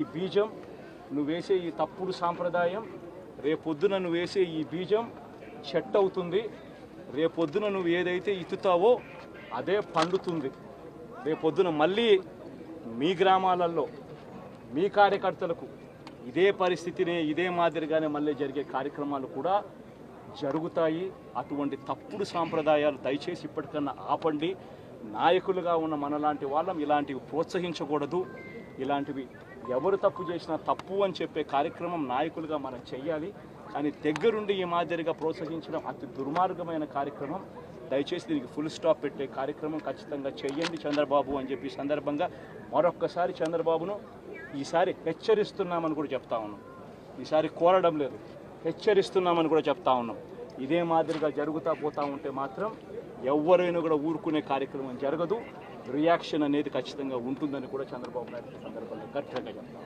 ఈ బీజం నువ్వు వేసే ఈ తప్పుడు సాంప్రదాయం రేపొద్దున నువ్వు వేసే ఈ బీజం చెట్టు అవుతుంది. రేపొద్దున నువ్వు ఏదైతే ఇత్తుతావో అదే పండుతుంది. రేపొద్దున మళ్ళీ మీ గ్రామాలలో మీ కార్యకర్తలకు ఇదే పరిస్థితిని ఇదే మాదిరిగానే మళ్ళీ జరిగే కార్యక్రమాలు కూడా జరుగుతాయి. అటువంటి తప్పుడు సాంప్రదాయాలు దయచేసి ఇప్పటికన్నా ఆపండి. నాయకులుగా ఉన్న మనలాంటి వాళ్ళం ఇలాంటివి ప్రోత్సహించకూడదు. ఇలాంటివి ఎవరు తప్పు చేసినా తప్పు అని చెప్పే కార్యక్రమం నాయకులుగా మనం చెయ్యాలి. కానీ దగ్గరుండి ఈ మాదిరిగా ప్రోత్సహించడం అతి దుర్మార్గమైన కార్యక్రమం. దయచేసి దీనికి ఫుల్ స్టాప్ పెట్టే కార్యక్రమం ఖచ్చితంగా చెయ్యండి చంద్రబాబు అని చెప్పి సందర్భంగా మరొక్కసారి చంద్రబాబును ఈసారి హెచ్చరిస్తున్నామని కూడా చెప్తా ఉన్నాం. ఈసారి కోరడం లేదు, హెచ్చరిస్తున్నామని కూడా చెప్తా ఉన్నాం. ఇదే మాదిరిగా జరుగుతూ పోతూ ఉంటే మాత్రం ఎవరైనా కూడా ఊరుకునే కార్యక్రమం జరగదు. రియాక్షన్ అనేది ఖచ్చితంగా ఉంటుందని కూడా చంద్రబాబు నాయుడు సందర్భంగా గట్టిగా చెప్తాం.